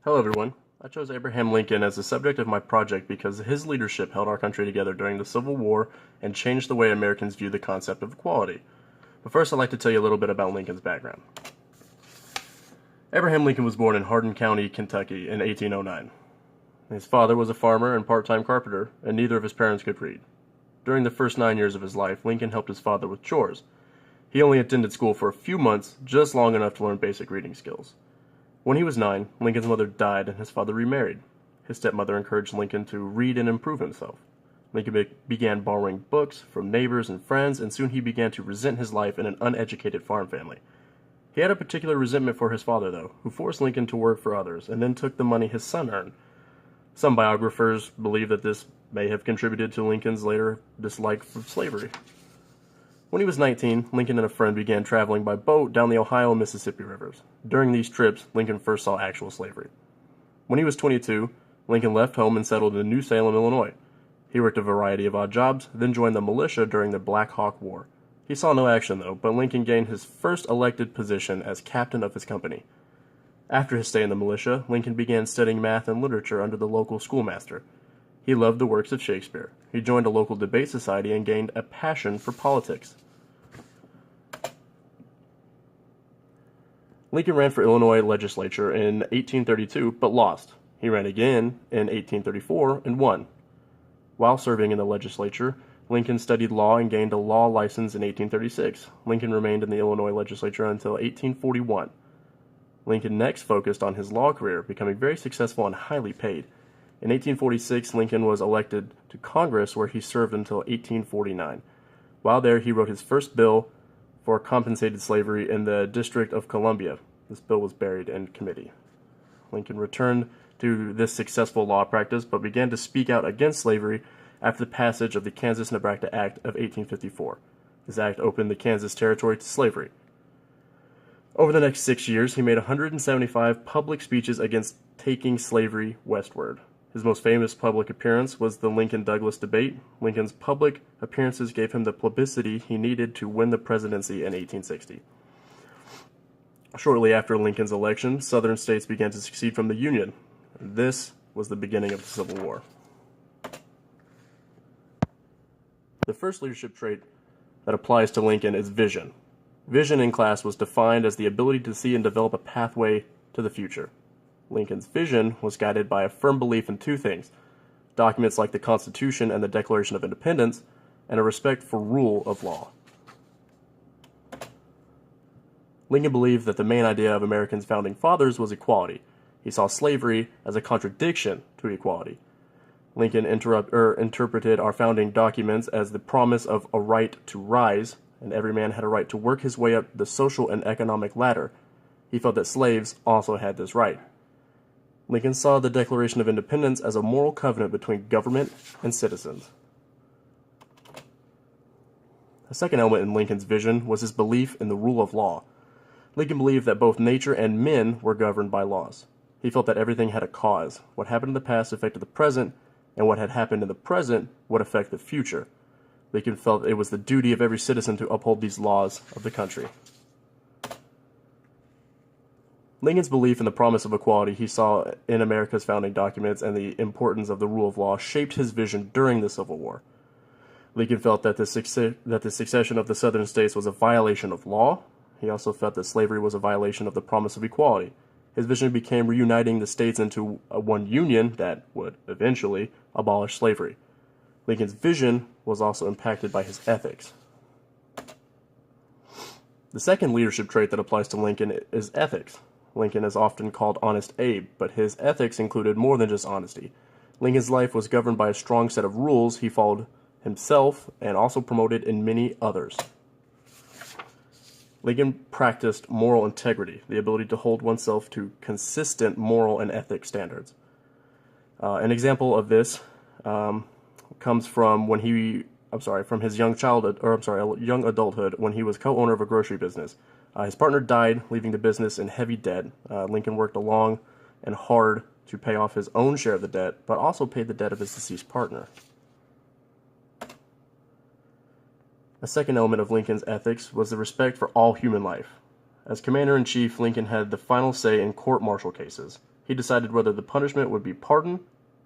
Hello everyone. I chose Abraham Lincoln as the subject of my project because his leadership held our country together during the Civil War and changed the way Americans view the concept of equality. But first I'd like to tell you a little bit about Lincoln's background. Abraham Lincoln was born in Hardin County, Kentucky in 1809. His father was a farmer and part-time carpenter, and neither of his parents could read. During the first 9 years of his life, Lincoln helped his father with chores. He only attended school for a few months, just long enough to learn basic reading skills. When he was 9, Lincoln's mother died and his father remarried. His stepmother encouraged Lincoln to read and improve himself. Lincoln began borrowing books from neighbors and friends, and soon he began to resent his life in an uneducated farm family. He had a particular resentment for his father, though, who forced Lincoln to work for others and then took the money his son earned. Some biographers believe that this may have contributed to Lincoln's later dislike for slavery. When he was 19, Lincoln and a friend began traveling by boat down the Ohio and Mississippi rivers. During these trips, Lincoln first saw actual slavery. When he was 22, Lincoln left home and settled in New Salem, Illinois. He worked a variety of odd jobs, then joined the militia during the Black Hawk War. He saw no action, though, but Lincoln gained his first elected position as captain of his company. After his stay in the militia, Lincoln began studying math and literature under the local schoolmaster. He loved the works of Shakespeare. He joined a local debate society and gained a passion for politics. Lincoln ran for Illinois legislature in 1832, but lost. He ran again in 1834 and won. While serving in the legislature, Lincoln studied law and gained a law license in 1836. Lincoln remained in the Illinois legislature until 1841. Lincoln next focused on his law career, becoming very successful and highly paid. In 1846, Lincoln was elected to Congress, where he served until 1849. While there, he wrote his first bill for compensated slavery in the District of Columbia. This bill was buried in committee. Lincoln returned to this successful law practice, but began to speak out against slavery after the passage of the Kansas-Nebraska Act of 1854. This act opened the Kansas Territory to slavery. Over the next 6 years, he made 175 public speeches against taking slavery westward. His most famous public appearance was the Lincoln-Douglas debate. Lincoln's public appearances gave him the publicity he needed to win the presidency in 1860. Shortly after Lincoln's election, Southern states began to secede from the Union. This was the beginning of the Civil War. The first leadership trait that applies to Lincoln is vision. Vision in class was defined as the ability to see and develop a pathway to the future. Lincoln's vision was guided by a firm belief in two things: documents like the Constitution and the Declaration of Independence, and a respect for rule of law. Lincoln believed that the main idea of Americans' founding fathers was equality. He saw slavery as a contradiction to equality. Lincoln interpreted our founding documents as the promise of a right to rise, and every man had a right to work his way up the social and economic ladder. He felt that slaves also had this right. Lincoln saw the Declaration of Independence as a moral covenant between government and citizens. A second element in Lincoln's vision was his belief in the rule of law. Lincoln believed that both nature and men were governed by laws. He felt that everything had a cause. What happened in the past affected the present, and what had happened in the present would affect the future. Lincoln felt it was the duty of every citizen to uphold these laws of the country. Lincoln's belief in the promise of equality he saw in America's founding documents and the importance of the rule of law shaped his vision during the Civil War. Lincoln felt that the secession of the Southern states was a violation of law. He also felt that slavery was a violation of the promise of equality. His vision became reuniting the states into one union that would eventually abolish slavery. Lincoln's vision was also impacted by his ethics. The second leadership trait that applies to Lincoln is ethics. Lincoln is often called Honest Abe, but his ethics included more than just honesty. Lincoln's life was governed by a strong set of rules he followed himself and also promoted in many others. Lincoln practiced moral integrity, the ability to hold oneself to consistent moral and ethic standards. An example of this comes from from his young adulthood when he was co-owner of a grocery business. His partner died, leaving the business in heavy debt. Lincoln worked long and hard to pay off his own share of the debt, but also paid the debt of his deceased partner. A second element of Lincoln's ethics was the respect for all human life. As commander-in-chief, Lincoln had the final say in court-martial cases. He decided whether the punishment would be pardon,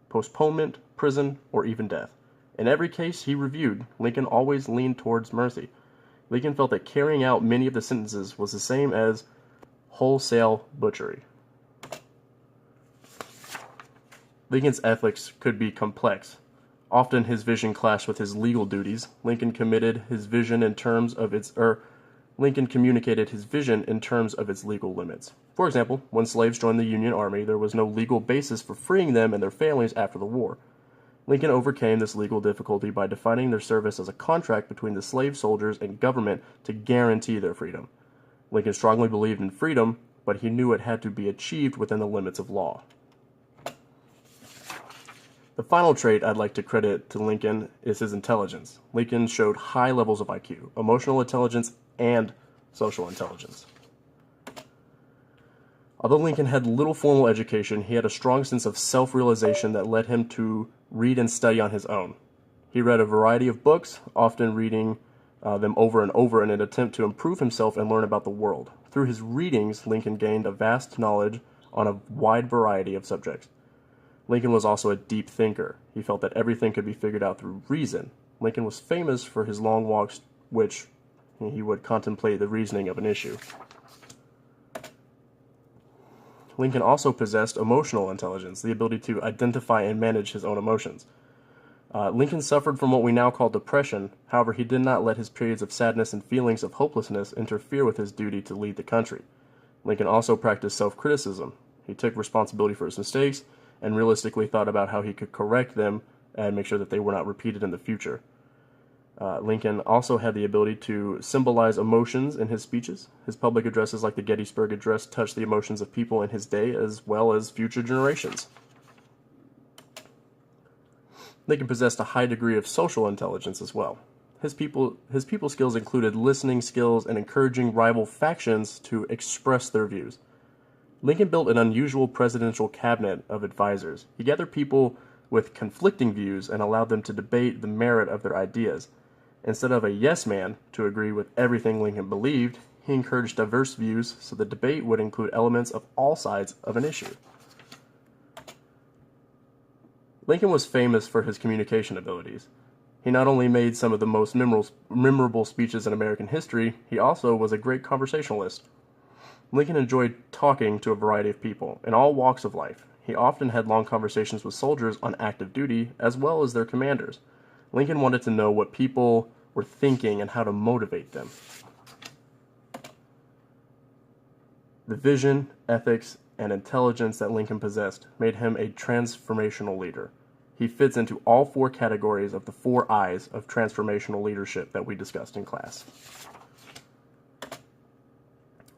postponement, prison, or even death. In every case he reviewed, Lincoln always leaned towards mercy. Lincoln felt that carrying out many of the sentences was the same as wholesale butchery. Lincoln's ethics could be complex. Often his vision clashed with his legal duties. Lincoln communicated his vision in terms of its legal limits. For example, when slaves joined the Union Army, there was no legal basis for freeing them and their families after the war. Lincoln overcame this legal difficulty by defining their service as a contract between the slave soldiers and government to guarantee their freedom. Lincoln strongly believed in freedom, but he knew it had to be achieved within the limits of law. The final trait I'd like to credit to Lincoln is his intelligence. Lincoln showed high levels of IQ, emotional intelligence, and social intelligence. Although Lincoln had little formal education, he had a strong sense of self-realization that led him to read and study on his own. He read a variety of books, often reading them over and over in an attempt to improve himself and learn about the world. Through his readings, Lincoln gained a vast knowledge on a wide variety of subjects. Lincoln was also a deep thinker. He felt that everything could be figured out through reason. Lincoln was famous for his long walks, which he would contemplate the reasoning of an issue. Lincoln also possessed emotional intelligence, the ability to identify and manage his own emotions. Lincoln suffered from what we now call depression. However, he did not let his periods of sadness and feelings of hopelessness interfere with his duty to lead the country. Lincoln also practiced self-criticism. He took responsibility for his mistakes and realistically thought about how he could correct them and make sure that they were not repeated in the future. Lincoln also had the ability to symbolize emotions in his speeches. His public addresses like the Gettysburg Address touched the emotions of people in his day as well as future generations. Lincoln possessed a high degree of social intelligence as well. His people skills included listening skills and encouraging rival factions to express their views. Lincoln built an unusual presidential cabinet of advisors. He gathered people with conflicting views and allowed them to debate the merit of their ideas. Instead of a yes man to agree with everything Lincoln believed, he encouraged diverse views so the debate would include elements of all sides of an issue. Lincoln was famous for his communication abilities. He not only made some of the most memorable speeches in American history, he also was a great conversationalist. Lincoln enjoyed talking to a variety of people in all walks of life. He often had long conversations with soldiers on active duty as well as their commanders. Lincoln wanted to know what people were thinking and how to motivate them. The vision, ethics, and intelligence that Lincoln possessed made him a transformational leader. He fits into all four categories of the 4 I's of transformational leadership that we discussed in class.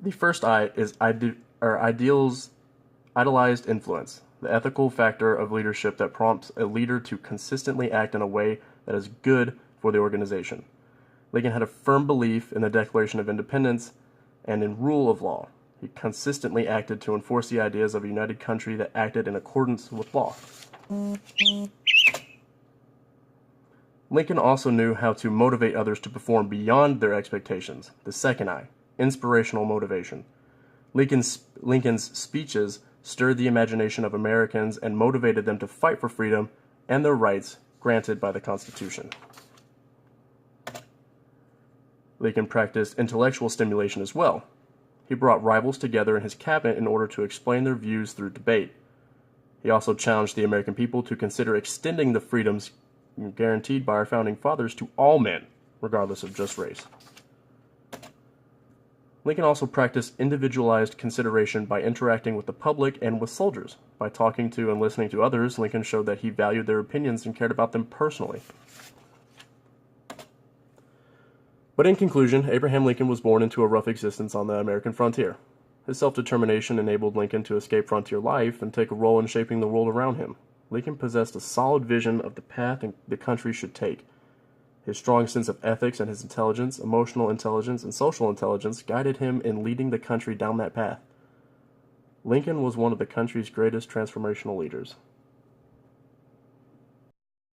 The first I is idolized influence, the ethical factor of leadership that prompts a leader to consistently act in a way that is good for the organization. Lincoln had a firm belief in the Declaration of Independence and in rule of law. He consistently acted to enforce the ideas of a united country that acted in accordance with law. Lincoln also knew how to motivate others to perform beyond their expectations. The second I, inspirational motivation. Lincoln's speeches stirred the imagination of Americans and motivated them to fight for freedom and their rights granted by the Constitution. Lincoln practiced intellectual stimulation as well. He brought rivals together in his cabinet in order to explain their views through debate. He also challenged the American people to consider extending the freedoms guaranteed by our founding fathers to all men, regardless of just race. Lincoln also practiced individualized consideration by interacting with the public and with soldiers. By talking to and listening to others, Lincoln showed that he valued their opinions and cared about them personally. But in conclusion, Abraham Lincoln was born into a rough existence on the American frontier. His self-determination enabled Lincoln to escape frontier life and take a role in shaping the world around him. Lincoln possessed a solid vision of the path the country should take. His strong sense of ethics and his intelligence, emotional intelligence, and social intelligence guided him in leading the country down that path. Lincoln was one of the country's greatest transformational leaders.